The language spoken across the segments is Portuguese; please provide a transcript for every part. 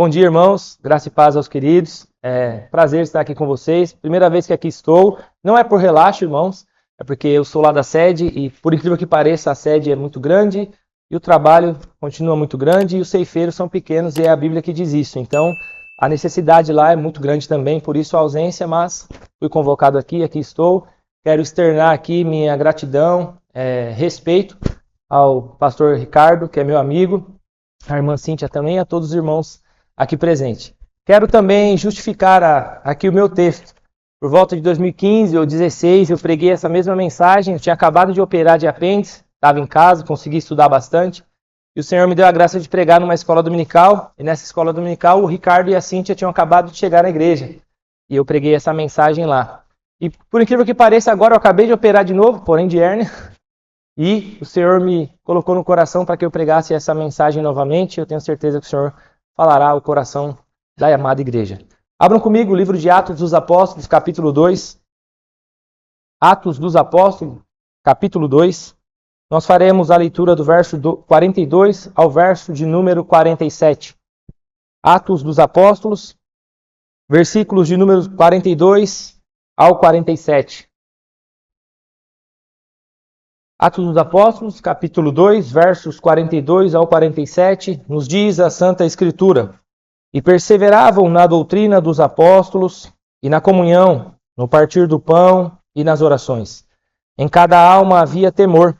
Bom dia, irmãos. Graça e paz aos queridos. Prazer estar aqui com vocês. Primeira vez que aqui estou. Não é por relaxo, irmãos. É porque eu sou lá da sede e, por incrível que pareça, a sede é muito grande e o trabalho continua muito grande e os ceifeiros são pequenos e é a Bíblia que diz isso. Então, a necessidade lá é muito grande também, por isso a ausência, mas fui convocado aqui estou. Quero externar aqui minha gratidão, respeito ao pastor Ricardo, que é meu amigo, a irmã Cíntia também, a todos os irmãos aqui presentes. Quero também justificar aqui o meu texto. Por volta de 2015 ou 2016, eu preguei essa mesma mensagem. Eu tinha acabado de operar de apêndice, estava em casa, consegui estudar bastante. E o Senhor me deu a graça de pregar numa escola dominical. E nessa escola dominical, o Ricardo e a Cíntia tinham acabado de chegar na igreja. E eu preguei essa mensagem lá. E por incrível que pareça, agora eu acabei de operar de novo, porém de hérnia. E o Senhor me colocou no coração para que eu pregasse essa mensagem novamente. Eu tenho certeza que o Senhor falará ao coração da amada igreja. Abram comigo o livro de Atos dos Apóstolos, capítulo 2. Atos dos Apóstolos, capítulo 2. Nós faremos a leitura do verso 42 ao verso de número 47. Atos dos Apóstolos, versículos de número 42 ao 47. Atos dos Apóstolos, capítulo 2, versos 42 ao 47, nos diz a Santa Escritura: E perseveravam na doutrina dos apóstolos, e na comunhão, no partir do pão e nas orações. Em cada alma havia temor,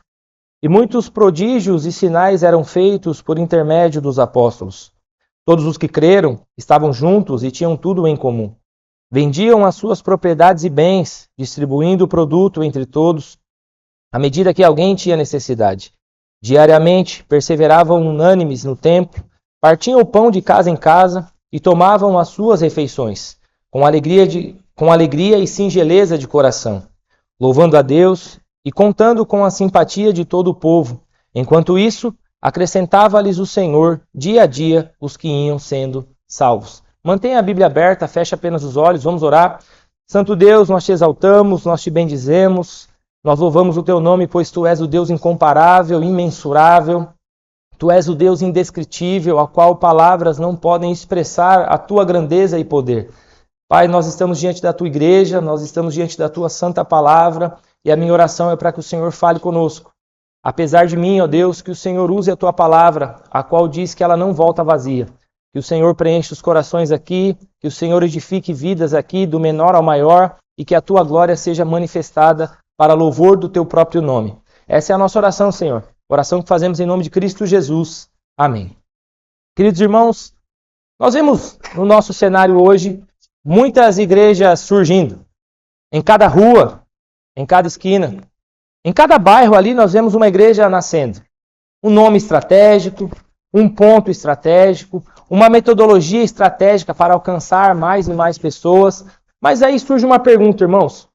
e muitos prodígios e sinais eram feitos por intermédio dos apóstolos. Todos os que creram estavam juntos e tinham tudo em comum. Vendiam as suas propriedades e bens, distribuindo o produto entre todos, à medida que alguém tinha necessidade. Diariamente perseveravam unânimes no templo, partiam o pão de casa em casa e tomavam as suas refeições, com alegria e singeleza de coração, louvando a Deus e contando com a simpatia de todo o povo. Enquanto isso, acrescentava-lhes o Senhor, dia a dia, os que iam sendo salvos. Mantenha a Bíblia aberta, feche apenas os olhos, vamos orar. Santo Deus, nós te exaltamos, nós te bendizemos, nós louvamos o teu nome, pois tu és o Deus incomparável, imensurável. Tu és o Deus indescritível, a qual palavras não podem expressar a tua grandeza e poder. Pai, nós estamos diante da tua igreja, nós estamos diante da tua santa palavra, e a minha oração é para que o Senhor fale conosco. Apesar de mim, ó Deus, que o Senhor use a tua palavra, a qual diz que ela não volta vazia. Que o Senhor preencha os corações aqui, que o Senhor edifique vidas aqui, do menor ao maior, e que a tua glória seja manifestada para louvor do teu próprio nome. Essa é a nossa oração, Senhor. Oração que fazemos em nome de Cristo Jesus. Amém. Queridos irmãos, nós vemos no nosso cenário hoje muitas igrejas surgindo. Em cada rua, em cada esquina, em cada bairro ali nós vemos uma igreja nascendo. Um nome estratégico, um ponto estratégico, uma metodologia estratégica para alcançar mais e mais pessoas. Mas aí surge uma pergunta, irmãos.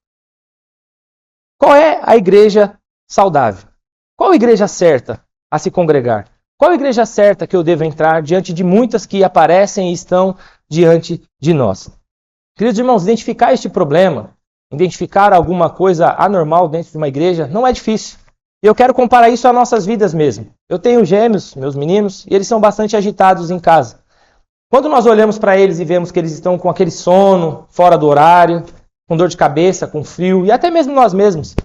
Qual é a igreja saudável? Qual a igreja certa a se congregar? Qual a igreja certa que eu devo entrar diante de muitas que aparecem e estão diante de nós? Queridos irmãos, identificar este problema, identificar alguma coisa anormal dentro de uma igreja, não é difícil. E eu quero comparar isso às nossas vidas mesmo. Eu tenho gêmeos, meus meninos, e eles são bastante agitados em casa. Quando nós olhamos para eles e vemos que eles estão com aquele sono, fora do horário, com dor de cabeça, com frio, e até mesmo nós mesmos,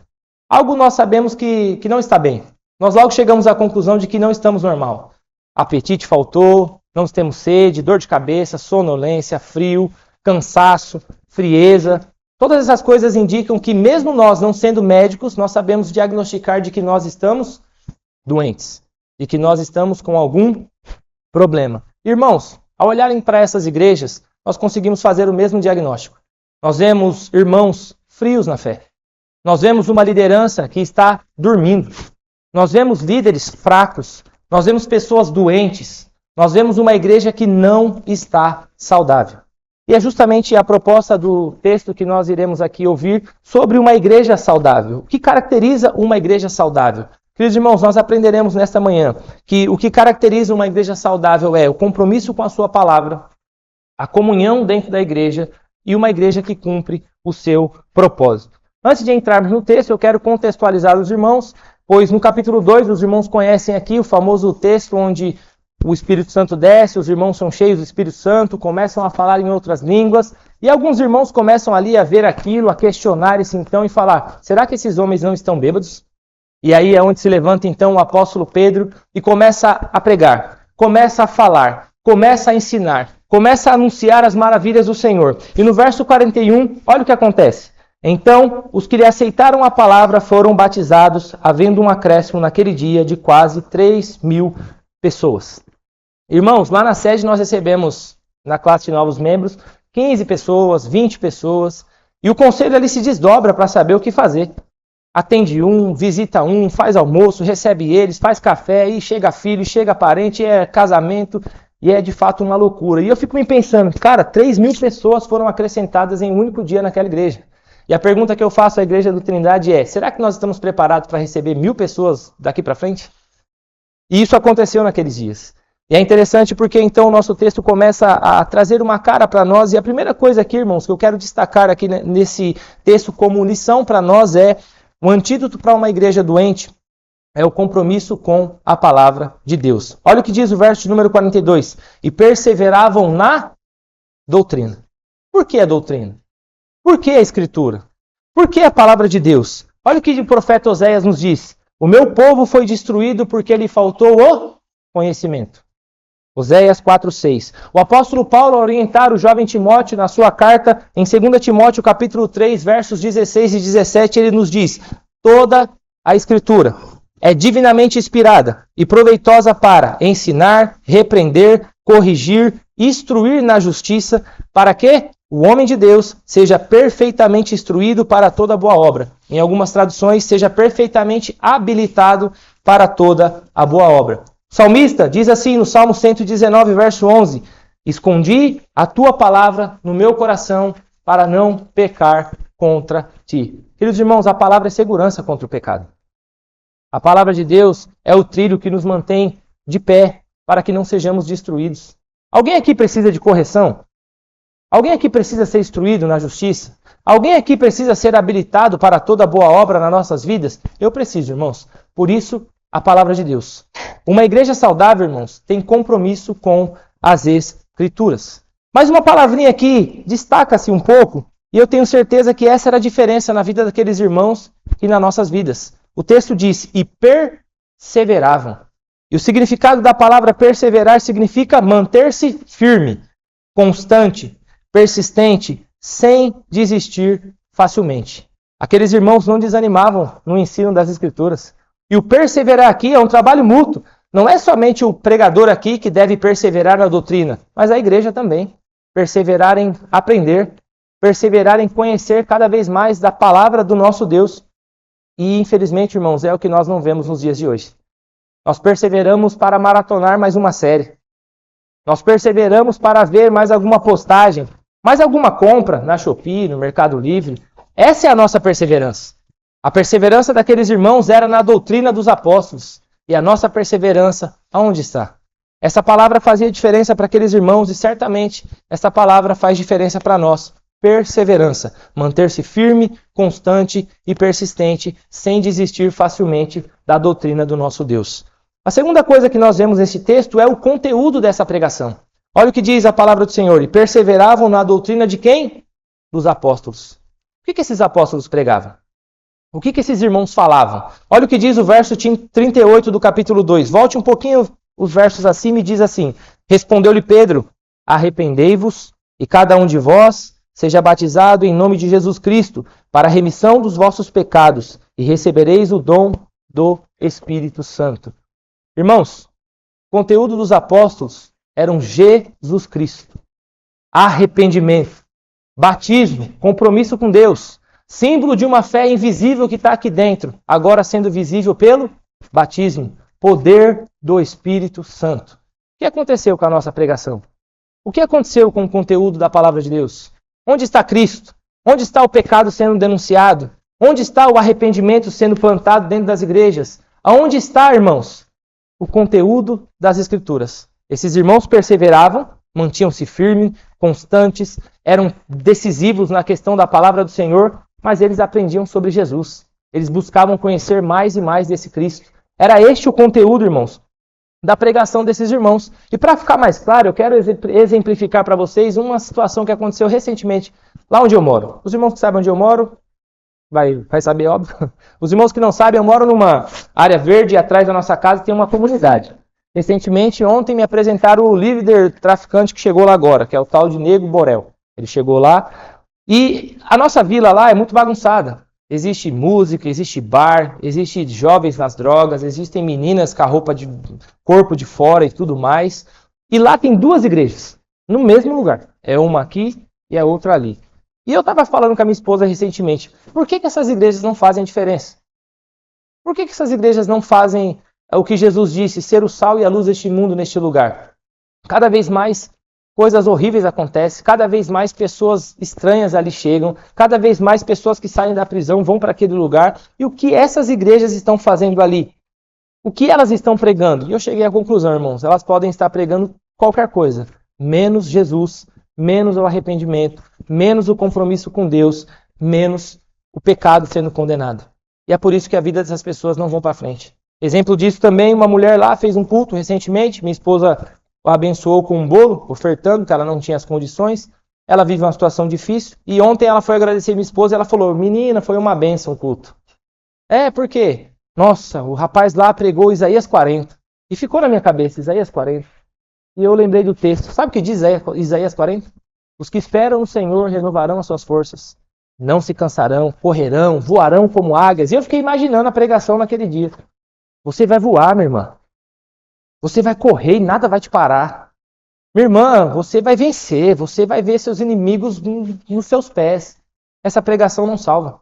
algo nós sabemos que não está bem. Nós logo chegamos à conclusão de que não estamos normal. Apetite faltou, não temos sede, dor de cabeça, sonolência, frio, cansaço, frieza. Todas essas coisas indicam que mesmo nós não sendo médicos, nós sabemos diagnosticar de que nós estamos doentes, de que nós estamos com algum problema. Irmãos, ao olharem para essas igrejas, nós conseguimos fazer o mesmo diagnóstico. Nós vemos irmãos frios na fé. Nós vemos uma liderança que está dormindo. Nós vemos líderes fracos. Nós vemos pessoas doentes. Nós vemos uma igreja que não está saudável. E é justamente a proposta do texto que nós iremos aqui ouvir sobre uma igreja saudável. O que caracteriza uma igreja saudável? Queridos irmãos, nós aprenderemos nesta manhã que o que caracteriza uma igreja saudável é o compromisso com a sua palavra, a comunhão dentro da igreja e uma igreja que cumpre o seu propósito. Antes de entrarmos no texto, eu quero contextualizar os irmãos, pois no capítulo 2 os irmãos conhecem aqui o famoso texto onde o Espírito Santo desce, os irmãos são cheios do Espírito Santo, começam a falar em outras línguas, e alguns irmãos começam ali a ver aquilo, a questionar esse então e falar, será que esses homens não estão bêbados? E aí é onde se levanta então o apóstolo Pedro e começa a pregar, começa a falar, começa a ensinar, começa a anunciar as maravilhas do Senhor. E no verso 41, olha o que acontece. Então, os que lhe aceitaram a palavra foram batizados, havendo um acréscimo naquele dia de quase 3.000 pessoas. Irmãos, lá na sede nós recebemos, na classe de novos membros, 15 pessoas, 20 pessoas, e o conselho ali se desdobra para saber o que fazer. Atende um, visita um, faz almoço, recebe eles, faz café, e chega filho, chega parente, é casamento, e é de fato uma loucura. E eu fico me pensando, cara, 3.000 pessoas foram acrescentadas em um único dia naquela igreja. E a pergunta que eu faço à Igreja do Trindade é, será que nós estamos preparados para receber 1.000 pessoas daqui para frente? E isso aconteceu naqueles dias. E é interessante porque então o nosso texto começa a trazer uma cara para nós. E a primeira coisa aqui, irmãos, que eu quero destacar aqui nesse texto como lição para nós é o antídoto para uma igreja doente é o compromisso com a palavra de Deus. Olha o que diz o verso número 42. E perseveravam na doutrina. Por que a doutrina? Por que a Escritura? Por que a palavra de Deus? Olha o que o profeta Oséias nos diz. O meu povo foi destruído porque lhe faltou o conhecimento. Oséias 4:6. O apóstolo Paulo, ao orientar o jovem Timóteo na sua carta, em 2 Timóteo capítulo 3, versos 16 e 17, ele nos diz, toda a Escritura é divinamente inspirada e proveitosa para ensinar, repreender, corrigir, instruir na justiça, para que o homem de Deus seja perfeitamente instruído para toda boa obra. Em algumas traduções, seja perfeitamente habilitado para toda a boa obra. O salmista diz assim no Salmo 119, verso 11, escondi a tua palavra no meu coração para não pecar contra ti. Queridos irmãos, a palavra é segurança contra o pecado. A palavra de Deus é o trilho que nos mantém de pé para que não sejamos destruídos. Alguém aqui precisa de correção? Alguém aqui precisa ser instruído na justiça? Alguém aqui precisa ser habilitado para toda boa obra nas nossas vidas? Eu preciso, irmãos. Por isso, a palavra de Deus. Uma igreja saudável, irmãos, tem compromisso com as Escrituras. Mas uma palavrinha aqui destaca-se um pouco, e eu tenho certeza que essa era a diferença na vida daqueles irmãos e nas nossas vidas. O texto diz, e perseveravam. E o significado da palavra perseverar significa manter-se firme, constante, persistente, sem desistir facilmente. Aqueles irmãos não desanimavam no ensino das Escrituras. E o perseverar aqui é um trabalho mútuo. Não é somente o pregador aqui que deve perseverar na doutrina, mas a igreja também. Perseverar em aprender, perseverar em conhecer cada vez mais da palavra do nosso Deus. E infelizmente, irmãos, é o que nós não vemos nos dias de hoje. Nós perseveramos para maratonar mais uma série. Nós perseveramos para ver mais alguma postagem, mais alguma compra na Shopee, no Mercado Livre. Essa é a nossa perseverança. A perseverança daqueles irmãos era na doutrina dos apóstolos. E a nossa perseverança, aonde está? Essa palavra fazia diferença para aqueles irmãos e certamente essa palavra faz diferença para nós. Perseverança. Manter-se firme, constante e persistente, sem desistir facilmente da doutrina do nosso Deus. A segunda coisa que nós vemos nesse texto é o conteúdo dessa pregação. Olha o que diz a palavra do Senhor. E perseveravam na doutrina de quem? Dos apóstolos. O que esses apóstolos pregavam? O que esses irmãos falavam? Olha o que diz o verso 38 do capítulo 2. Volte um pouquinho os versos acima e diz assim. Respondeu-lhe Pedro, arrependei-vos e cada um de vós seja batizado em nome de Jesus Cristo para a remissão dos vossos pecados e recebereis o dom do Espírito Santo. Irmãos, o conteúdo dos apóstolos era Jesus Cristo. Arrependimento, batismo, compromisso com Deus. Símbolo de uma fé invisível que está aqui dentro, agora sendo visível pelo batismo, poder do Espírito Santo. O que aconteceu com a nossa pregação? O que aconteceu com o conteúdo da palavra de Deus? Onde está Cristo? Onde está o pecado sendo denunciado? Onde está o arrependimento sendo plantado dentro das igrejas? Aonde está, irmãos, o conteúdo das Escrituras? Esses irmãos perseveravam, mantinham-se firmes, constantes, eram decisivos na questão da palavra do Senhor, mas eles aprendiam sobre Jesus. Eles buscavam conhecer mais e mais desse Cristo. Era este o conteúdo, irmãos. da pregação desses irmãos. E para ficar mais claro, eu quero exemplificar para vocês uma situação que aconteceu recentemente lá onde eu moro. Os irmãos que sabem onde eu moro, vai saber, óbvio. Os irmãos que não sabem, eu moro numa área verde e atrás da nossa casa tem uma comunidade. Recentemente, ontem, me apresentaram o líder traficante que chegou lá agora, que é o tal de Nego Borel. Ele chegou lá e a nossa vila lá é muito bagunçada. Existe música, existe bar, existe jovens nas drogas, existem meninas com a roupa de corpo de fora e tudo mais. E lá tem 2 igrejas, no mesmo lugar. É uma aqui e a outra ali. E eu estava falando com a minha esposa recentemente, por que essas igrejas não fazem a diferença? Por que essas igrejas não fazem o que Jesus disse, ser o sal e a luz deste mundo neste lugar? Cada vez mais coisas horríveis acontecem, cada vez mais pessoas estranhas ali chegam, cada vez mais pessoas que saem da prisão vão para aquele lugar. E o que essas igrejas estão fazendo ali? O que elas estão pregando? E eu cheguei à conclusão, irmãos, elas podem estar pregando qualquer coisa, menos Jesus, menos o arrependimento, menos o compromisso com Deus, menos o pecado sendo condenado. E é por isso que a vida dessas pessoas não vão para frente. Exemplo disso também, uma mulher lá fez um culto recentemente, minha esposa o abençoou com um bolo, ofertando, que ela não tinha as condições. Ela vive uma situação difícil. E ontem ela foi agradecer minha esposa e ela falou, menina, foi uma bênção o culto. Por quê? Nossa, o rapaz lá pregou Isaías 40. E ficou na minha cabeça, Isaías 40. E eu lembrei do texto. Sabe o que diz Isaías 40? Os que esperam no Senhor renovarão as suas forças. Não se cansarão, correrão, voarão como águias. E eu fiquei imaginando a pregação naquele dia. Você vai voar, minha irmã. Você vai correr e nada vai te parar. Minha irmã, você vai vencer. Você vai ver seus inimigos nos seus pés. Essa pregação não salva.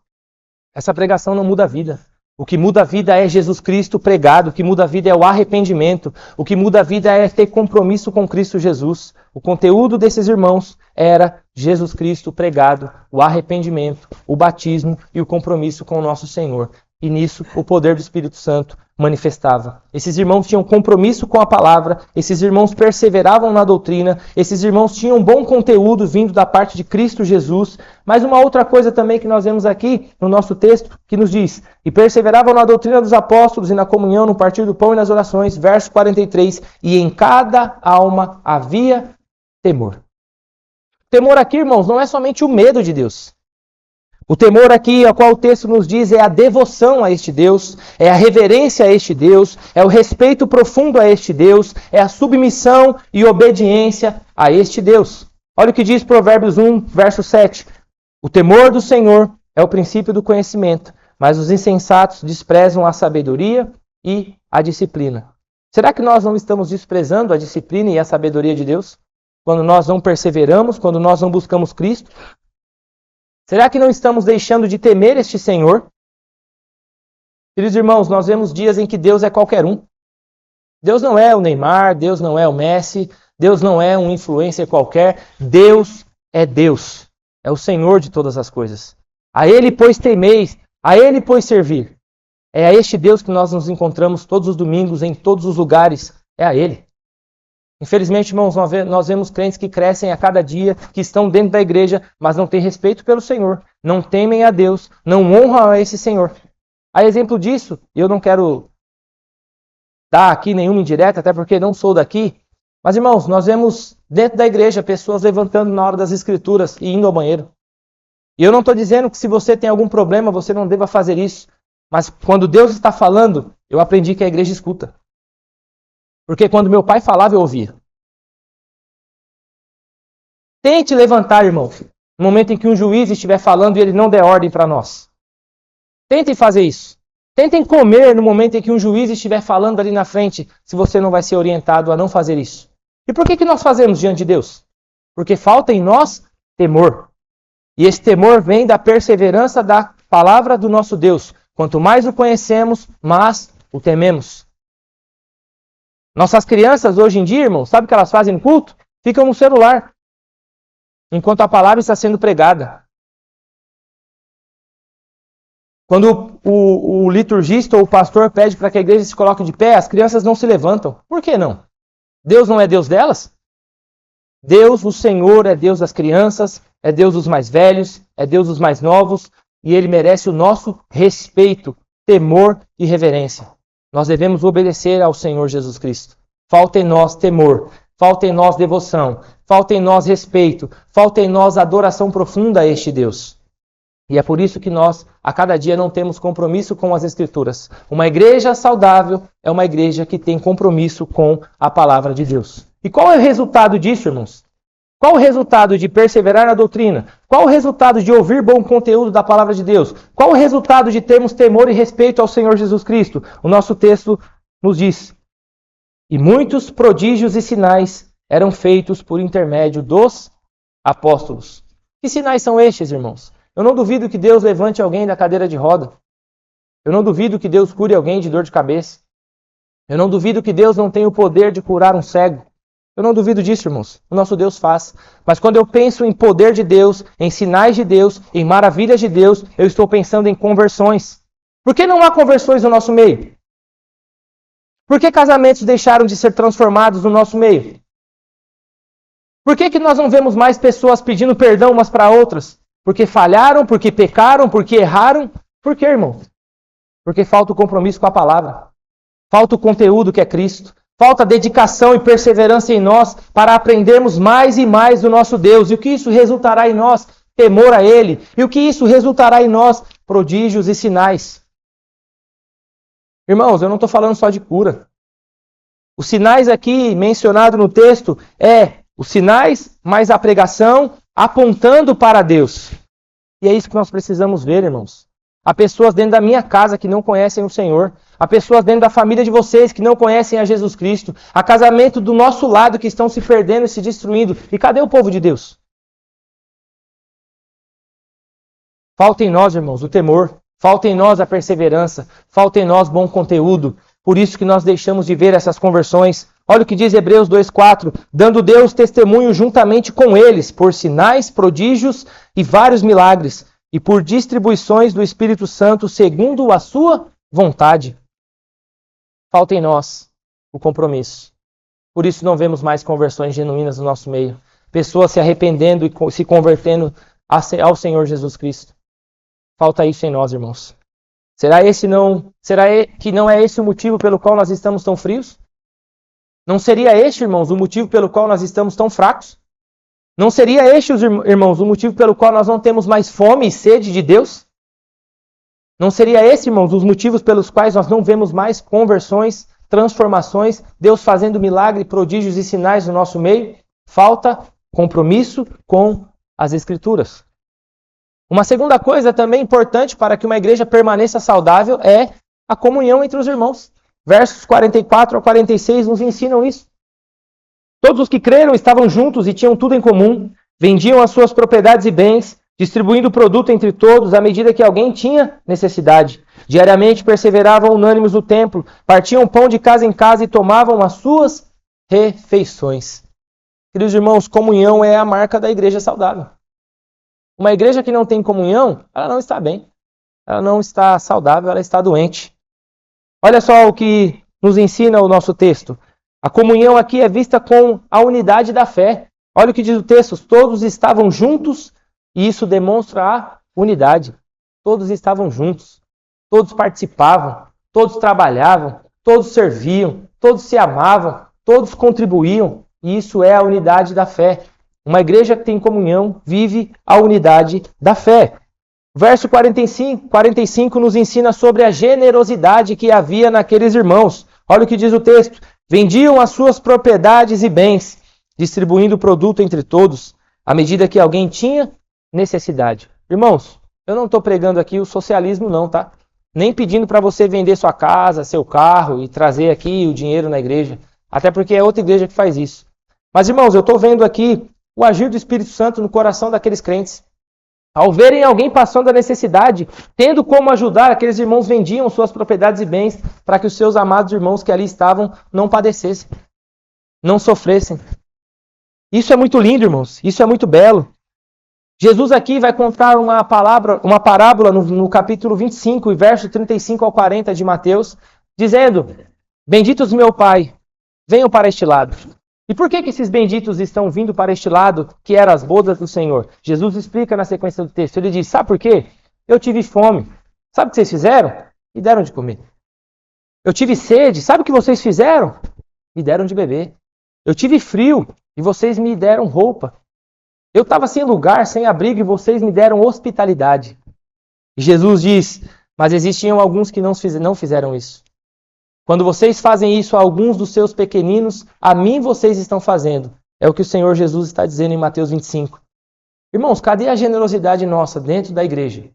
Essa pregação não muda a vida. O que muda a vida é Jesus Cristo pregado. O que muda a vida é o arrependimento. O que muda a vida é ter compromisso com Cristo Jesus. O conteúdo desses irmãos era Jesus Cristo pregado, o arrependimento, o batismo e o compromisso com o nosso Senhor. E nisso o poder do Espírito Santo manifestava. Esses irmãos tinham compromisso com a palavra, esses irmãos perseveravam na doutrina, esses irmãos tinham bom conteúdo vindo da parte de Cristo Jesus. Mas uma outra coisa também que nós vemos aqui no nosso texto, que nos diz, e perseveravam na doutrina dos apóstolos e na comunhão, no partir do pão e nas orações, verso 43, e em cada alma havia temor. Temor aqui, irmãos, não é somente o medo de Deus. O temor aqui, a qual o texto nos diz, é a devoção a este Deus, é a reverência a este Deus, é o respeito profundo a este Deus, é a submissão e obediência a este Deus. Olha o que diz Provérbios 1, verso 7. O temor do Senhor é o princípio do conhecimento, mas os insensatos desprezam a sabedoria e a disciplina. Será que nós não estamos desprezando a disciplina e a sabedoria de Deus? Quando nós não perseveramos, quando nós não buscamos Cristo? Será que não estamos deixando de temer este Senhor? Queridos irmãos, nós vemos dias em que Deus é qualquer um. Deus não é o Neymar, Deus não é o Messi, Deus não é um influencer qualquer. Deus é Deus. É o Senhor de todas as coisas. A Ele, pois, temeis, a Ele, pois, servir. É a este Deus que nós nos encontramos todos os domingos, em todos os lugares. É a Ele. Infelizmente, irmãos, nós vemos crentes que crescem a cada dia, que estão dentro da igreja, mas não têm respeito pelo Senhor, não temem a Deus, não honram a esse Senhor. A exemplo disso, eu não quero dar aqui nenhuma indireta, até porque não sou daqui, mas, irmãos, nós vemos dentro da igreja pessoas levantando na hora das escrituras e indo ao banheiro. E eu não estou dizendo que se você tem algum problema, você não deva fazer isso, mas quando Deus está falando, eu aprendi que a igreja escuta. Porque quando meu pai falava, eu ouvia. Tente levantar, irmão, no momento em que um juiz estiver falando e ele não der ordem para nós. Tentem fazer isso. Tentem comer no momento em que um juiz estiver falando ali na frente, se você não vai ser orientado a não fazer isso. E por que nós fazemos diante de Deus? Porque falta em nós temor. E esse temor vem da perseverança da palavra do nosso Deus. Quanto mais o conhecemos, mais o tememos. Nossas crianças hoje em dia, irmão, sabe o que elas fazem no culto? Ficam no celular, enquanto a palavra está sendo pregada. Quando o liturgista ou o pastor pede para que a igreja se coloque de pé, as crianças não se levantam. Por que não? Deus não é Deus delas? Deus, o Senhor, é Deus das crianças, é Deus dos mais velhos, é Deus dos mais novos, e Ele merece o nosso respeito, temor e reverência. Nós devemos obedecer ao Senhor Jesus Cristo. falta em nós temor, falta em nós devoção, falta em nós respeito, falta em nós adoração profunda a este Deus. E é por isso que nós, a cada dia, não temos compromisso com as Escrituras. Uma igreja saudável é uma igreja que tem compromisso com a palavra de Deus. E qual é o resultado disso, irmãos? Qual o resultado de perseverar na doutrina? Qual o resultado de ouvir bom conteúdo da palavra de Deus? Qual o resultado de termos temor e respeito ao Senhor Jesus Cristo? O nosso texto nos diz: e muitos prodígios e sinais eram feitos por intermédio dos apóstolos. Que sinais são estes, irmãos? Eu não duvido que Deus levante alguém da cadeira de roda. Eu não duvido que Deus cure alguém de dor de cabeça. Eu não duvido que Deus não tenha o poder de curar um cego. Eu não duvido disso, irmãos. O nosso Deus faz. Mas quando eu penso em poder de Deus, em sinais de Deus, em maravilhas de Deus, eu estou pensando em conversões. Por que não há conversões no nosso meio? Por que casamentos deixaram de ser transformados no nosso meio? Por que nós não vemos mais pessoas pedindo perdão umas para outras? Porque falharam, porque pecaram, porque erraram. Por quê, irmão? Porque falta o compromisso com a palavra. Falta o conteúdo que é Cristo. Falta dedicação e perseverança em nós para aprendermos mais e mais do nosso Deus. E o que isso resultará em nós? Temor a Ele. E o que isso resultará em nós? Prodígios e sinais. Irmãos, eu não estou falando só de cura. Os sinais aqui mencionados no texto os sinais mais a pregação apontando para Deus. E é isso que nós precisamos ver, irmãos. Há pessoas dentro da minha casa que não conhecem o Senhor. Há pessoas dentro da família de vocês que não conhecem a Jesus Cristo. Há casamento do nosso lado que estão se perdendo e se destruindo. E cadê o povo de Deus? Falta em nós, irmãos, o temor. Falta em nós a perseverança. Falta em nós bom conteúdo. Por isso que nós deixamos de ver essas conversões. Olha o que diz Hebreus 2,4. Dando Deus testemunho juntamente com eles, por sinais, prodígios e vários milagres, e por distribuições do Espírito Santo, segundo a sua vontade. Falta em nós o compromisso. Por isso não vemos mais conversões genuínas no nosso meio. Pessoas se arrependendo e se convertendo ao Senhor Jesus Cristo. Falta isso em nós, irmãos. Será que não é esse o motivo pelo qual nós estamos tão frios? Não seria este, irmãos, o motivo pelo qual nós estamos tão fracos? Não seria este, irmãos, o motivo pelo qual nós não temos mais fome e sede de Deus? Não seria esse, irmãos, os motivos pelos quais nós não vemos mais conversões, transformações, Deus fazendo milagres, prodígios e sinais no nosso meio? Falta compromisso com as Escrituras. Uma segunda coisa também importante para que uma igreja permaneça saudável é a comunhão entre os irmãos. Versos 44 a 46 nos ensinam isso. Todos os que creram estavam juntos e tinham tudo em comum, vendiam as suas propriedades e bens, distribuindo o produto entre todos à medida que alguém tinha necessidade. Diariamente perseveravam unânimes no templo, partiam pão de casa em casa e tomavam as suas refeições. Queridos irmãos, comunhão é a marca da igreja saudável. Uma igreja que não tem comunhão, ela não está bem. Ela não está saudável, ela está doente. Olha só o que nos ensina o nosso texto. A comunhão aqui é vista com a unidade da fé. Olha o que diz o texto. Todos estavam juntos e isso demonstra a unidade. Todos estavam juntos. Todos participavam. Todos trabalhavam. Todos serviam. Todos se amavam. Todos contribuíam. E isso é a unidade da fé. Uma igreja que tem comunhão vive a unidade da fé. Verso 45 nos ensina sobre a generosidade que havia naqueles irmãos. Olha o que diz o texto. Vendiam as suas propriedades e bens, distribuindo o produto entre todos, à medida que alguém tinha necessidade. Irmãos, eu não estou pregando aqui o socialismo não, tá? Nem pedindo para você vender sua casa, seu carro e trazer aqui o dinheiro na igreja. Até porque é outra igreja que faz isso. Mas, irmãos, eu estou vendo aqui o agir do Espírito Santo no coração daqueles crentes. Ao verem alguém passando a necessidade, tendo como ajudar, aqueles irmãos vendiam suas propriedades e bens para que os seus amados irmãos que ali estavam não padecessem, não sofressem. Isso é muito lindo, irmãos. Isso é muito belo. Jesus aqui vai contar uma parábola no capítulo 25, e verso 35 ao 40 de Mateus, dizendo: benditos meu Pai, venham para este lado. E por que esses benditos estão vindo para este lado, que eram as bodas do Senhor? Jesus explica na sequência do texto. Ele diz, sabe por quê? Eu tive fome. Sabe o que vocês fizeram? E deram de comer. Eu tive sede. Sabe o que vocês fizeram? me deram de beber. Eu tive frio e vocês me deram roupa. Eu estava sem lugar, sem abrigo e vocês me deram hospitalidade. E Jesus diz, mas existiam alguns que não fizeram isso. Quando vocês fazem isso a alguns dos seus pequeninos, a mim vocês estão fazendo. É o que o Senhor Jesus está dizendo em Mateus 25. Irmãos, cadê a generosidade nossa dentro da igreja?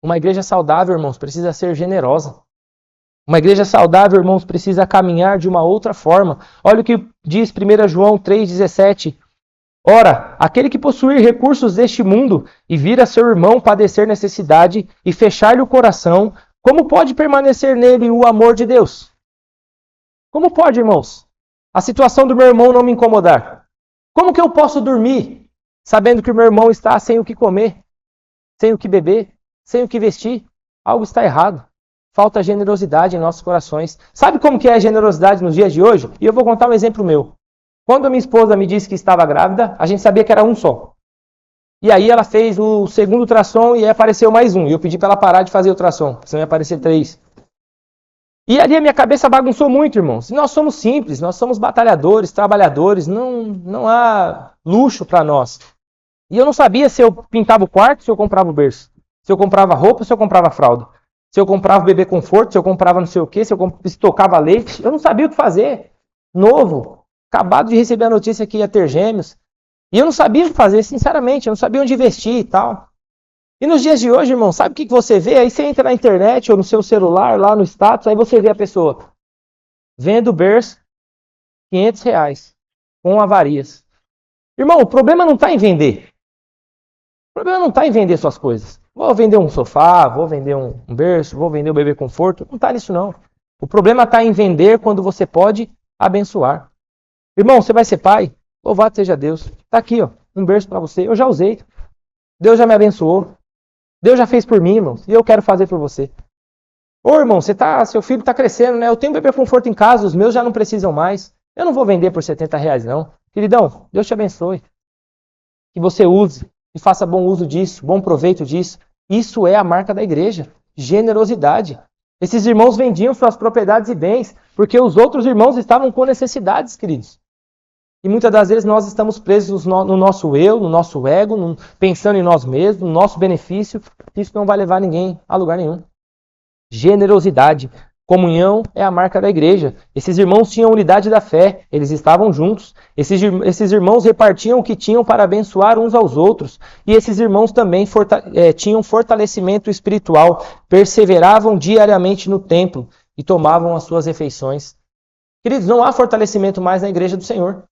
Uma igreja saudável, irmãos, precisa ser generosa. Uma igreja saudável, irmãos, precisa caminhar de uma outra forma. Olha o que diz 1 João 3,17. Ora, aquele que possuir recursos deste mundo e vir a seu irmão padecer necessidade e fechar-lhe o coração, como pode permanecer nele o amor de Deus? Como pode, irmãos? A situação do meu irmão não me incomodar. Como que eu posso dormir sabendo que o meu irmão está sem o que comer, sem o que beber, sem o que vestir? Algo está errado. Falta generosidade em nossos corações. Sabe como que é a generosidade nos dias de hoje? E eu vou contar um exemplo meu. Quando a minha esposa me disse que estava grávida, a gente sabia que era um só. E aí ela fez o segundo ultrassom e aí apareceu mais um. E eu pedi para ela parar de fazer o ultrassom, senão ia aparecer 3. E ali a minha cabeça bagunçou muito, irmãos. Nós somos simples, nós somos batalhadores, trabalhadores, não há luxo para nós. E eu não sabia se eu pintava o quarto, se eu comprava o berço. Se eu comprava roupa, se eu comprava fralda. Se eu comprava bebê conforto, se eu comprava não sei o quê, se tocava leite. Eu não sabia o que fazer. Novo. Acabado de receber a notícia que ia ter gêmeos. E eu não sabia o que fazer, sinceramente. Eu não sabia onde investir e tal. E nos dias de hoje, irmão, sabe o que você vê? Aí você entra na internet ou no seu celular, lá no status, aí você vê a pessoa vendo berço, R$500, com avarias. Irmão, o problema não está em vender. O problema não está em vender suas coisas. Vou vender um sofá, vou vender um berço, vou vender um bebê conforto. Não está nisso, não. O problema está em vender quando você pode abençoar. Irmão, você vai ser pai? Louvado seja Deus. Está aqui, ó, um berço para você. Eu já usei. Deus já me abençoou. Deus já fez por mim, irmãos. E eu quero fazer por você. Ô, irmão, seu filho está crescendo, né? Eu tenho um bebê conforto em casa, os meus já não precisam mais. Eu não vou vender por R$70, não. Queridão, Deus te abençoe. Que você use e faça bom uso disso, bom proveito disso. Isso é a marca da igreja. Generosidade. Esses irmãos vendiam suas propriedades e bens porque os outros irmãos estavam com necessidades, queridos. E muitas das vezes nós estamos presos no nosso eu, no nosso ego, pensando em nós mesmos, no nosso benefício. Isso não vai levar ninguém a lugar nenhum. Generosidade. Comunhão é a marca da igreja. Esses irmãos tinham unidade da fé, eles estavam juntos. Esses irmãos repartiam o que tinham para abençoar uns aos outros. E esses irmãos também tinham fortalecimento espiritual, perseveravam diariamente no templo e tomavam as suas refeições. Queridos, não há fortalecimento mais na igreja do Senhor.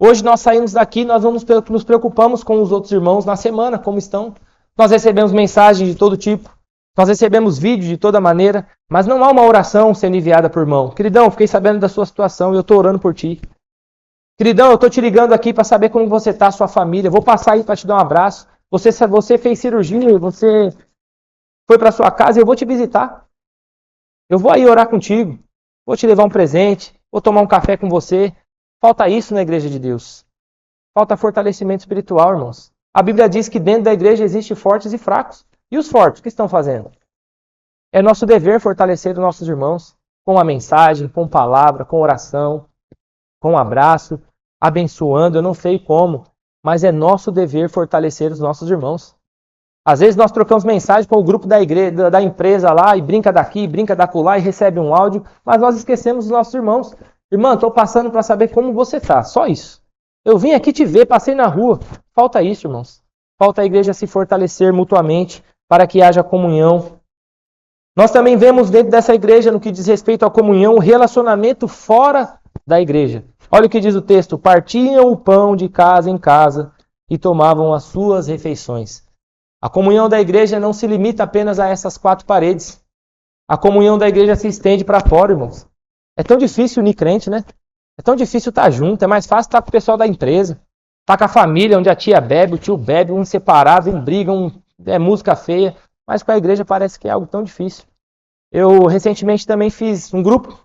Hoje nós saímos daqui, nós nos preocupamos com os outros irmãos na semana, como estão. Nós recebemos mensagens de todo tipo. Nós recebemos vídeos de toda maneira, mas não há uma oração sendo enviada por irmão. Queridão, fiquei sabendo da sua situação e eu estou orando por ti. Queridão, eu estou te ligando aqui para saber como você está, sua família. Vou passar aí para te dar um abraço. Você fez cirurgia, você foi para sua casa e eu vou te visitar. Eu vou aí orar contigo. Vou te levar um presente. Vou tomar um café com você. Falta isso na igreja de Deus. Falta fortalecimento espiritual, irmãos. A Bíblia diz que dentro da igreja existem fortes e fracos. E os fortes, o que estão fazendo? É nosso dever fortalecer os nossos irmãos com a mensagem, com palavra, com oração, com abraço, abençoando, eu não sei como, mas é nosso dever fortalecer os nossos irmãos. Às vezes nós trocamos mensagem com o grupo da igreja, da empresa lá, e brinca daqui, brinca da acolá, e recebe um áudio, mas nós esquecemos os nossos irmãos. Irmã, estou passando para saber como você está, só isso. Eu vim aqui te ver, passei na rua. Falta isso, irmãos. Falta a igreja se fortalecer mutuamente, para que haja comunhão. Nós também vemos dentro dessa igreja, no que diz respeito à comunhão, o relacionamento fora da igreja. Olha o que diz o texto: partiam o pão de casa em casa e tomavam as suas refeições. A comunhão da igreja não se limita apenas a essas 4 paredes. A comunhão da igreja se estende para fora, irmãos. É tão difícil unir crente, né? É tão difícil estar junto, é mais fácil estar com o pessoal da empresa. Estar com a família, onde a tia bebe, o tio bebe, um separado, um briga, é música feia, mas com a igreja parece que é algo tão difícil. Eu recentemente também fiz um grupo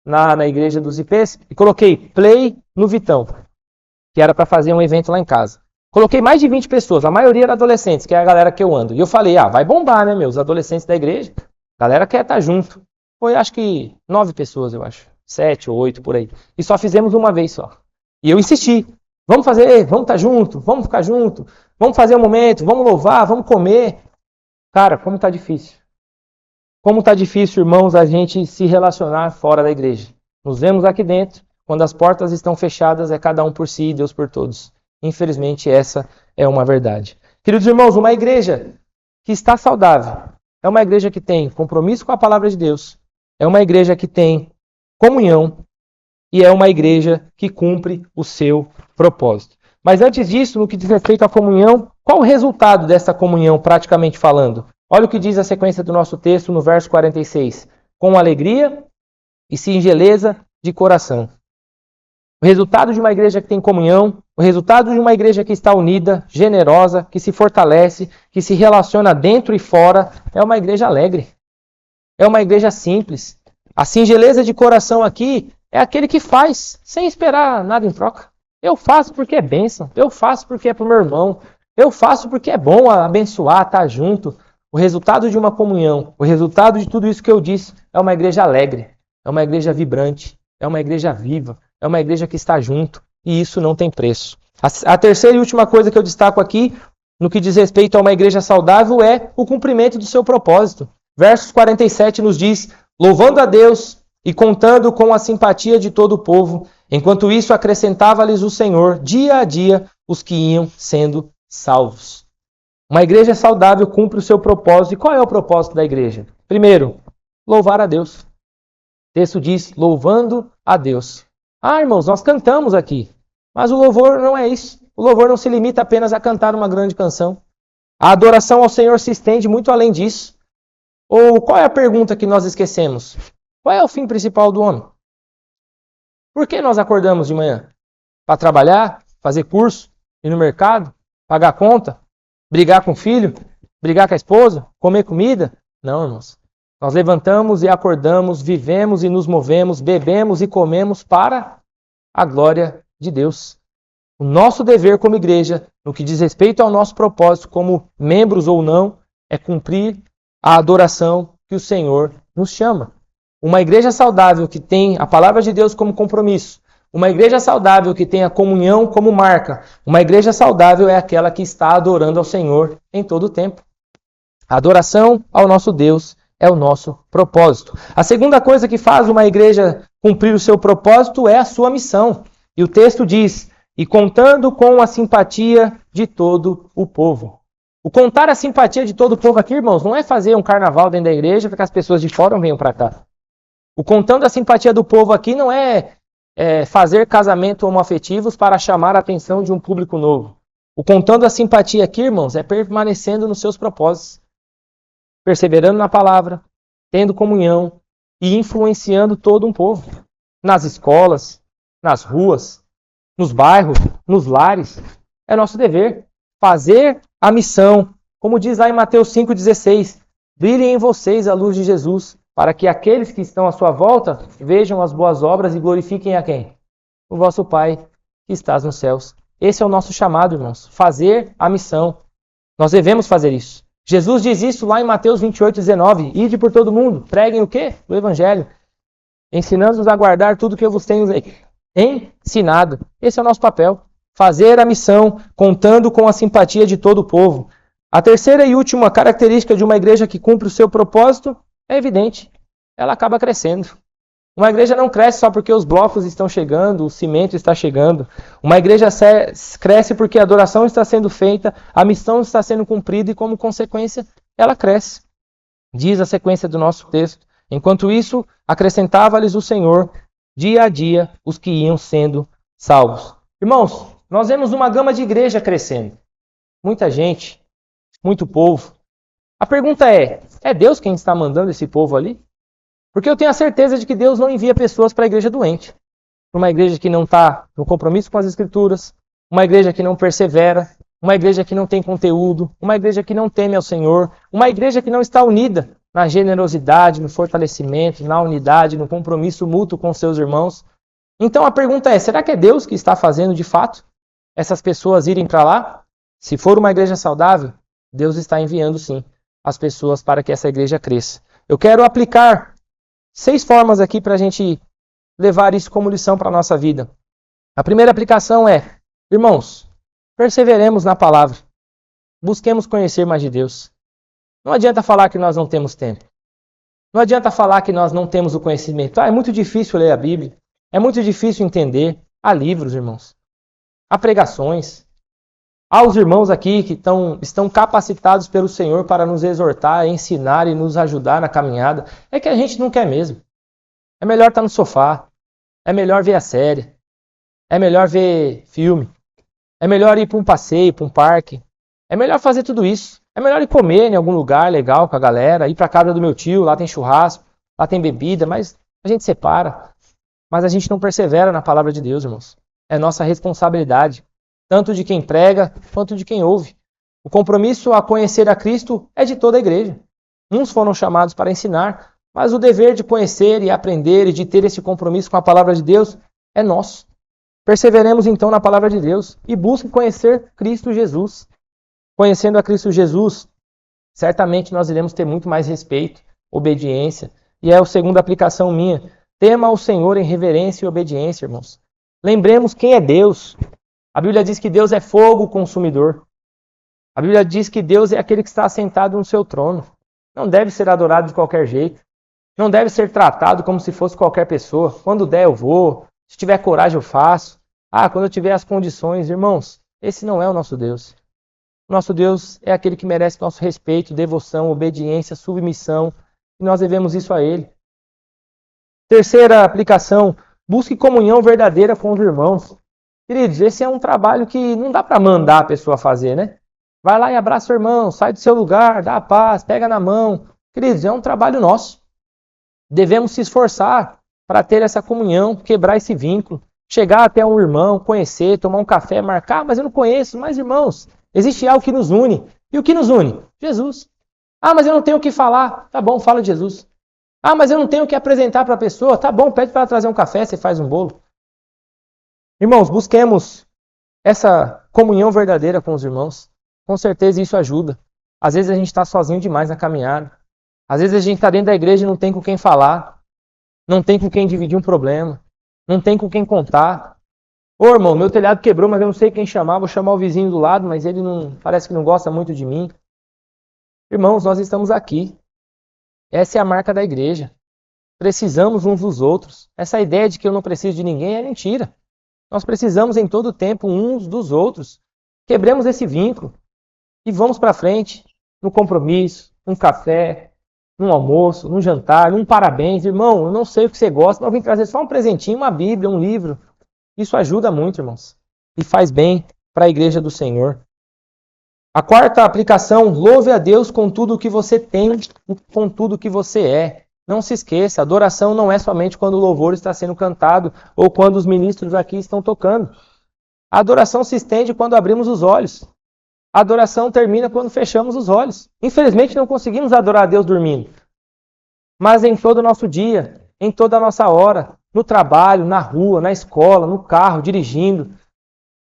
na igreja dos IPs e coloquei Play no Vitão, que era para fazer um evento lá em casa. Coloquei mais de 20 pessoas, a maioria era adolescentes, que é a galera que eu ando. E eu falei, vai bombar, né, meus adolescentes da igreja? A galera quer estar junto. Foi acho que 9 pessoas, eu acho. 7 ou 8 por aí. E só fizemos uma vez só. E eu insisti. Vamos fazer, vamos estar junto, vamos ficar junto, vamos fazer um momento, vamos louvar, vamos comer. Cara, como está difícil. Como está difícil, irmãos, a gente se relacionar fora da igreja. Nos vemos aqui dentro, quando as portas estão fechadas, é cada um por si e Deus por todos. Infelizmente, essa é uma verdade. Queridos irmãos, uma igreja que está saudável é uma igreja que tem compromisso com a palavra de Deus, é uma igreja que tem comunhão e é uma igreja que cumpre o seu propósito. Mas antes disso, no que diz respeito à comunhão, qual o resultado dessa comunhão, praticamente falando? Olha o que diz a sequência do nosso texto no verso 46. Com alegria e singeleza de coração. O resultado de uma igreja que tem comunhão, o resultado de uma igreja que está unida, generosa, que se fortalece, que se relaciona dentro e fora, é uma igreja alegre. É uma igreja simples. A singeleza de coração aqui é aquele que faz sem esperar nada em troca. Eu faço porque é bênção, eu faço porque é para o meu irmão, eu faço porque é bom abençoar, estar junto. O resultado de uma comunhão, o resultado de tudo isso que eu disse, é uma igreja alegre, é uma igreja vibrante, é uma igreja viva, é uma igreja que está junto, e isso não tem preço. A terceira e última coisa que eu destaco aqui, no que diz respeito a uma igreja saudável, é o cumprimento do seu propósito. Versos 47 nos diz, louvando a Deus e contando com a simpatia de todo o povo, enquanto isso acrescentava-lhes o Senhor, dia a dia, os que iam sendo salvos. Uma igreja saudável cumpre o seu propósito. E qual é o propósito da igreja? Primeiro, louvar a Deus. O texto diz, louvando a Deus. Ah, irmãos, nós cantamos aqui. Mas o louvor não é isso. O louvor não se limita apenas a cantar uma grande canção. A adoração ao Senhor se estende muito além disso. Ou qual é a pergunta que nós esquecemos? Qual é o fim principal do homem? Por que nós acordamos de manhã? Para trabalhar, fazer curso, ir no mercado, pagar conta, brigar com o filho, brigar com a esposa, comer comida? Não, irmãos. Nós levantamos e acordamos, vivemos e nos movemos, bebemos e comemos para a glória de Deus. O nosso dever como igreja, no que diz respeito ao nosso propósito, como membros ou não, é cumprir a adoração que o Senhor nos chama. Uma igreja saudável que tem a palavra de Deus como compromisso, uma igreja saudável que tem a comunhão como marca, uma igreja saudável é aquela que está adorando ao Senhor em todo o tempo. A adoração ao nosso Deus é o nosso propósito. A segunda coisa que faz uma igreja cumprir o seu propósito é a sua missão. E o texto diz, e contando com a simpatia de todo o povo. O contar a simpatia de todo o povo aqui, irmãos, não é fazer um carnaval dentro da igreja para que as pessoas de fora venham para cá. O contando a simpatia do povo aqui não é fazer casamento homoafetivos para chamar a atenção de um público novo. O contando a simpatia aqui, irmãos, é permanecendo nos seus propósitos. Perseverando na palavra, tendo comunhão e influenciando todo um povo. Nas escolas, nas ruas, nos bairros, nos lares. É nosso dever fazer a missão. Como diz lá em Mateus 5,16, brilhe em vocês a luz de Jesus, para que aqueles que estão à sua volta vejam as boas obras e glorifiquem a quem? O vosso Pai que estás nos céus. Esse é o nosso chamado, irmãos. Fazer a missão. Nós devemos fazer isso. Jesus diz isso lá em Mateus 28,19. Ide por todo mundo. Preguem o quê? O Evangelho. Ensinando-os a guardar tudo que eu vos tenho ensinado. Esse é o nosso papel. Fazer a missão, contando com a simpatia de todo o povo. A terceira e última característica de uma igreja que cumpre o seu propósito é evidente. Ela acaba crescendo. Uma igreja não cresce só porque os blocos estão chegando, o cimento está chegando. Uma igreja cresce porque a adoração está sendo feita, a missão está sendo cumprida e, como consequência, ela cresce. Diz a sequência do nosso texto. Enquanto isso, acrescentava-lhes o Senhor, dia a dia, os que iam sendo salvos. Irmãos, nós vemos uma gama de igreja crescendo. Muita gente, muito povo. A pergunta é Deus quem está mandando esse povo ali? Porque eu tenho a certeza de que Deus não envia pessoas para a igreja doente. Para uma igreja que não está no compromisso com as Escrituras, uma igreja que não persevera, uma igreja que não tem conteúdo, uma igreja que não teme ao Senhor, uma igreja que não está unida na generosidade, no fortalecimento, na unidade, no compromisso mútuo com seus irmãos. Então a pergunta é, será que é Deus que está fazendo de fato essas pessoas irem para lá? Se for uma igreja saudável, Deus está enviando sim as pessoas para que essa igreja cresça. Eu quero aplicar 6 formas aqui para a gente levar isso como lição para a nossa vida. A primeira aplicação é, irmãos, perseveremos na palavra. Busquemos conhecer mais de Deus. Não adianta falar que nós não temos tempo. Não adianta falar que nós não temos o conhecimento. É muito difícil ler a Bíblia. É muito difícil entender. Há livros, irmãos. Há pregações. Há os irmãos aqui que estão capacitados pelo Senhor para nos exortar, ensinar e nos ajudar na caminhada. É que a gente não quer mesmo. É melhor estar no sofá. É melhor ver a série. É melhor ver filme. É melhor ir para um passeio, para um parque. É melhor fazer tudo isso. É melhor ir comer em algum lugar legal com a galera, ir para a casa do meu tio, lá tem churrasco, lá tem bebida, mas a gente separa. Mas a gente não persevera na palavra de Deus, irmãos. É nossa responsabilidade, tanto de quem prega quanto de quem ouve. O compromisso a conhecer a Cristo é de toda a igreja. Uns foram chamados para ensinar, mas o dever de conhecer e aprender e de ter esse compromisso com a palavra de Deus é nosso. Perseveremos então na palavra de Deus e busquem conhecer Cristo Jesus. Conhecendo a Cristo Jesus, certamente nós iremos ter muito mais respeito, obediência. E é a segunda aplicação minha. Tema ao Senhor em reverência e obediência, irmãos. Lembremos quem é Deus. A Bíblia diz que Deus é fogo consumidor. A Bíblia diz que Deus é aquele que está sentado no seu trono. Não deve ser adorado de qualquer jeito. Não deve ser tratado como se fosse qualquer pessoa. Quando der eu vou. Se tiver coragem eu faço. Quando eu tiver as condições. Irmãos, esse não é o nosso Deus. Nosso Deus é aquele que merece nosso respeito, devoção, obediência, submissão. E nós devemos isso a Ele. Terceira aplicação, busque comunhão verdadeira com os irmãos. Queridos, esse é um trabalho que não dá para mandar a pessoa fazer, né? Vai lá e abraça o irmão, sai do seu lugar, dá a paz, pega na mão. Queridos, é um trabalho nosso. Devemos se esforçar para ter essa comunhão, quebrar esse vínculo. Chegar até um irmão, conhecer, tomar um café, marcar, mas eu não conheço. Mas irmãos, existe algo que nos une. E o que nos une? Jesus. Mas eu não tenho o que falar. Tá bom, fala de Jesus. Mas eu não tenho o que apresentar para a pessoa. Tá bom, pede para ela trazer um café, você faz um bolo. Irmãos, busquemos essa comunhão verdadeira com os irmãos. Com certeza isso ajuda. Às vezes a gente está sozinho demais na caminhada. Às vezes a gente está dentro da igreja e não tem com quem falar. Não tem com quem dividir um problema. Não tem com quem contar. Irmão, meu telhado quebrou, mas eu não sei quem chamar. Vou chamar o vizinho do lado, mas ele parece que não gosta muito de mim. Irmãos, nós estamos aqui. Essa é a marca da igreja. Precisamos uns dos outros. Essa ideia de que eu não preciso de ninguém é mentira. Nós precisamos em todo tempo uns dos outros. Quebremos esse vínculo e vamos para frente no compromisso, num café, num almoço, num jantar, num parabéns. Irmão, eu não sei o que você gosta, mas eu vim trazer só um presentinho, uma Bíblia, um livro. Isso ajuda muito, irmãos, e faz bem para a igreja do Senhor. A quarta aplicação, louve a Deus com tudo o que você tem, com tudo o que você é. Não se esqueça, adoração não é somente quando o louvor está sendo cantado ou quando os ministros aqui estão tocando. A adoração se estende quando abrimos os olhos. A adoração termina quando fechamos os olhos. Infelizmente não conseguimos adorar a Deus dormindo. Mas em todo o nosso dia, em toda a nossa hora, no trabalho, na rua, na escola, no carro, dirigindo.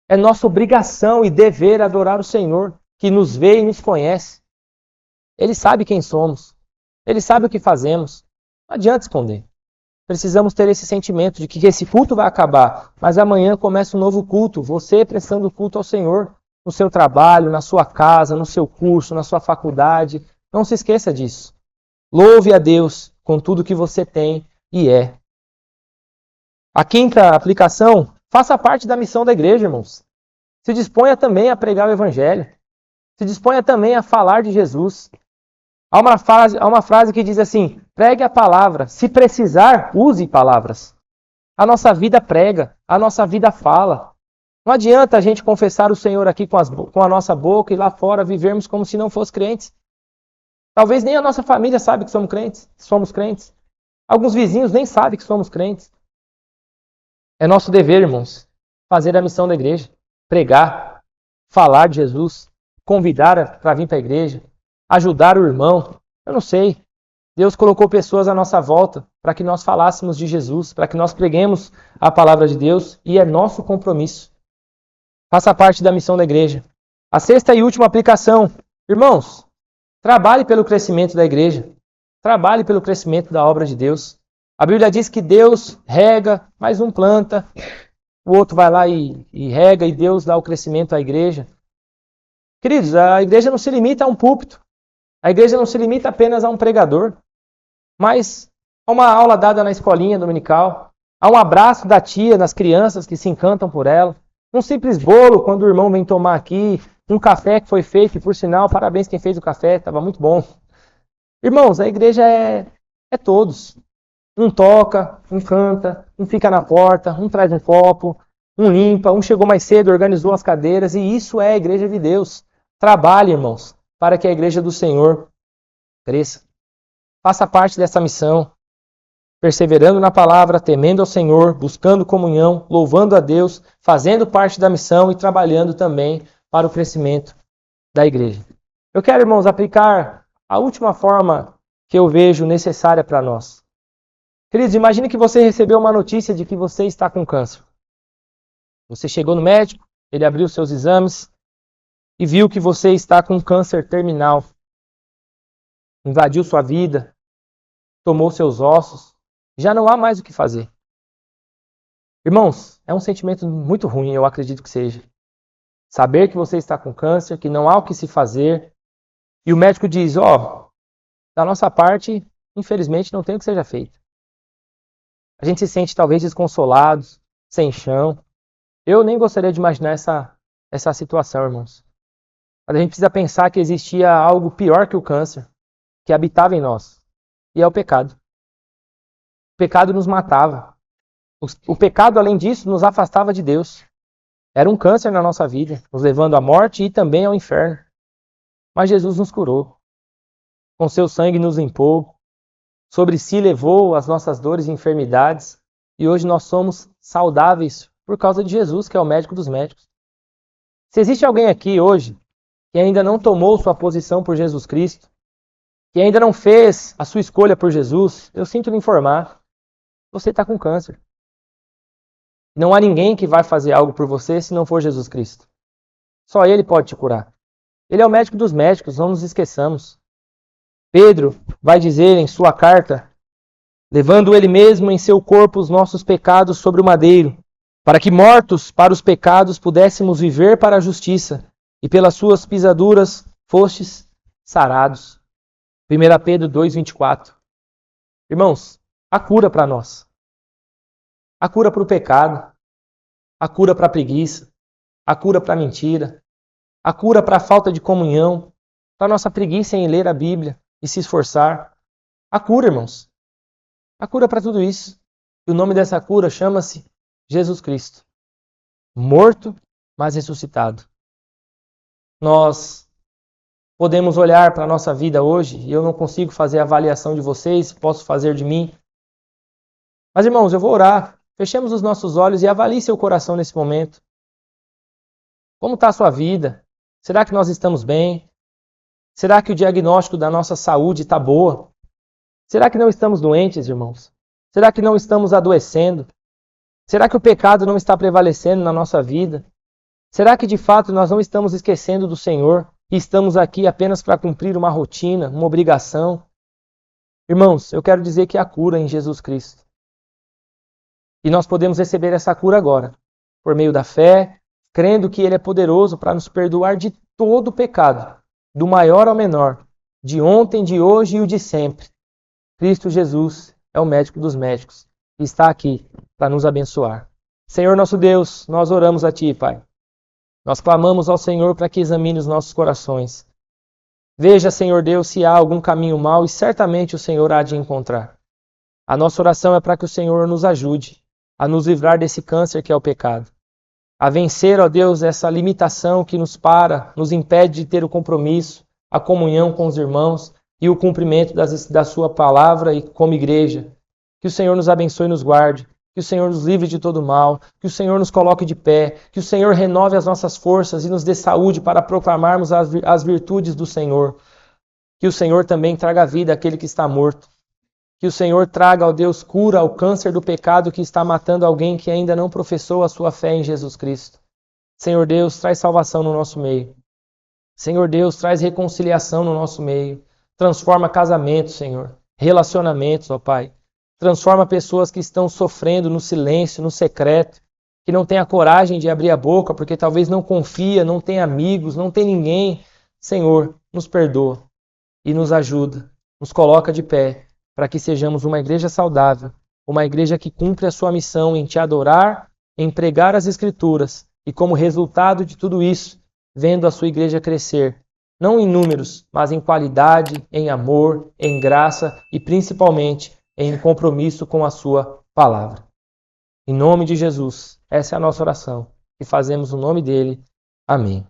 É nossa obrigação e dever adorar o Senhor, que nos vê e nos conhece. Ele sabe quem somos. Ele sabe o que fazemos. Não adianta esconder. Precisamos ter esse sentimento de que esse culto vai acabar, mas amanhã começa um novo culto. Você prestando culto ao Senhor, no seu trabalho, na sua casa, no seu curso, na sua faculdade. Não se esqueça disso. Louve a Deus com tudo que você tem e é. A quinta aplicação, faça parte da missão da igreja, irmãos. Se disponha também a pregar o Evangelho. Se disponha também a falar de Jesus. Há uma frase que diz assim, pregue a palavra. Se precisar, use palavras. A nossa vida prega, a nossa vida fala. Não adianta a gente confessar o Senhor aqui com a nossa boca e lá fora vivermos como se não fosse crentes. Talvez nem a nossa família saiba que somos crentes. Alguns vizinhos nem sabem que somos crentes. É nosso dever, irmãos, fazer a missão da igreja. Pregar, falar de Jesus, convidar para vir para a igreja, ajudar o irmão. Eu não sei. Deus colocou pessoas à nossa volta para que nós falássemos de Jesus, para que nós preguemos a palavra de Deus e é nosso compromisso. Faça parte da missão da igreja. A sexta e última aplicação. Irmãos, trabalhe pelo crescimento da igreja. Trabalhe pelo crescimento da obra de Deus. A Bíblia diz que Deus rega, mas um planta, o outro vai lá e rega, e Deus dá o crescimento à igreja. Queridos, a igreja não se limita a um púlpito. A igreja não se limita apenas a um pregador, mas a uma aula dada na escolinha dominical, a um abraço da tia nas crianças que se encantam por ela, um simples bolo quando o irmão vem tomar aqui, um café que foi feito, e por sinal, parabéns quem fez o café, estava muito bom. Irmãos, a igreja é todos. Um toca, um canta, um fica na porta, um traz um copo, um limpa, um chegou mais cedo, organizou as cadeiras, e isso é a igreja de Deus. Trabalhe, irmãos, para que a igreja do Senhor cresça. Faça parte dessa missão, perseverando na palavra, temendo ao Senhor, buscando comunhão, louvando a Deus, fazendo parte da missão e trabalhando também para o crescimento da igreja. Eu quero, irmãos, aplicar a última forma que eu vejo necessária para nós. Queridos, imagine que você recebeu uma notícia de que você está com câncer. Você chegou no médico, ele abriu seus exames e viu que você está com câncer terminal. Invadiu sua vida, tomou seus ossos, já não há mais o que fazer. Irmãos, é um sentimento muito ruim, eu acredito que seja. Saber que você está com câncer, que não há o que se fazer, e o médico diz, da nossa parte, infelizmente, não tem o que seja feito. A gente se sente talvez desconsolados, sem chão. Eu nem gostaria de imaginar essa situação, irmãos. Mas a gente precisa pensar que existia algo pior que o câncer, que habitava em nós, e é o pecado. O pecado nos matava. O pecado, além disso, nos afastava de Deus. Era um câncer na nossa vida, nos levando à morte e também ao inferno. Mas Jesus nos curou. Com seu sangue nos limpou. Sobre si levou as nossas dores e enfermidades. E hoje nós somos saudáveis por causa de Jesus, que é o médico dos médicos. Se existe alguém aqui hoje que ainda não tomou sua posição por Jesus Cristo, que ainda não fez a sua escolha por Jesus, eu sinto lhe informar, você está com câncer. Não há ninguém que vai fazer algo por você se não for Jesus Cristo. Só Ele pode te curar. Ele é o médico dos médicos, não nos esqueçamos. Pedro vai dizer em sua carta, levando Ele mesmo em seu corpo os nossos pecados sobre o madeiro, para que mortos para os pecados pudéssemos viver para a justiça, e pelas suas pisaduras fostes sarados. 1 Pedro 2,24. Irmãos, a cura para nós. A cura para o pecado, a cura para a preguiça, a cura para a mentira, a cura para a falta de comunhão, para a nossa preguiça em ler a Bíblia e se esforçar. A cura, irmãos. A cura para tudo isso. E o nome dessa cura chama-se Jesus Cristo. Morto, mas ressuscitado. Nós podemos olhar para a nossa vida hoje, e eu não consigo fazer a avaliação de vocês, posso fazer de mim. Mas, irmãos, eu vou orar. Fechemos os nossos olhos e avalie seu coração nesse momento. Como está a sua vida? Será que nós estamos bem? Será que o diagnóstico da nossa saúde está boa? Será que não estamos doentes, irmãos? Será que não estamos adoecendo? Será que o pecado não está prevalecendo na nossa vida? Será que de fato nós não estamos esquecendo do Senhor e estamos aqui apenas para cumprir uma rotina, uma obrigação? Irmãos, eu quero dizer que há cura em Jesus Cristo. E nós podemos receber essa cura agora, por meio da fé, crendo que Ele é poderoso para nos perdoar de todo o pecado, do maior ao menor, de ontem, de hoje e o de sempre. Cristo Jesus é o médico dos médicos e está aqui para nos abençoar. Senhor nosso Deus, nós oramos a Ti, Pai. Nós clamamos ao Senhor para que examine os nossos corações. Veja, Senhor Deus, se há algum caminho mau e certamente o Senhor há de encontrar. A nossa oração é para que o Senhor nos ajude a nos livrar desse câncer que é o pecado. A vencer, ó Deus, essa limitação que nos nos impede de ter o compromisso, a comunhão com os irmãos e o cumprimento da sua palavra e como igreja. Que o Senhor nos abençoe e nos guarde. Que o Senhor nos livre de todo mal. Que o Senhor nos coloque de pé. Que o Senhor renove as nossas forças e nos dê saúde para proclamarmos as virtudes do Senhor. Que o Senhor também traga vida àquele que está morto. Que o Senhor traga, ó Deus, cura ao câncer do pecado que está matando alguém que ainda não professou a sua fé em Jesus Cristo. Senhor Deus, traz salvação no nosso meio. Senhor Deus, traz reconciliação no nosso meio. Transforma casamentos, Senhor. Relacionamentos, ó Pai. Transforma pessoas que estão sofrendo no silêncio, no secreto, que não têm a coragem de abrir a boca, porque talvez não confia, não tem amigos, não tem ninguém. Senhor, nos perdoa e nos ajuda, nos coloca de pé, para que sejamos uma igreja saudável, uma igreja que cumpre a sua missão em te adorar, em pregar as Escrituras, e como resultado de tudo isso, vendo a sua igreja crescer, não em números, mas em qualidade, em amor, em graça e principalmente em compromisso com a sua palavra. Em nome de Jesus, essa é a nossa oração, e fazemos no nome dele. Amém.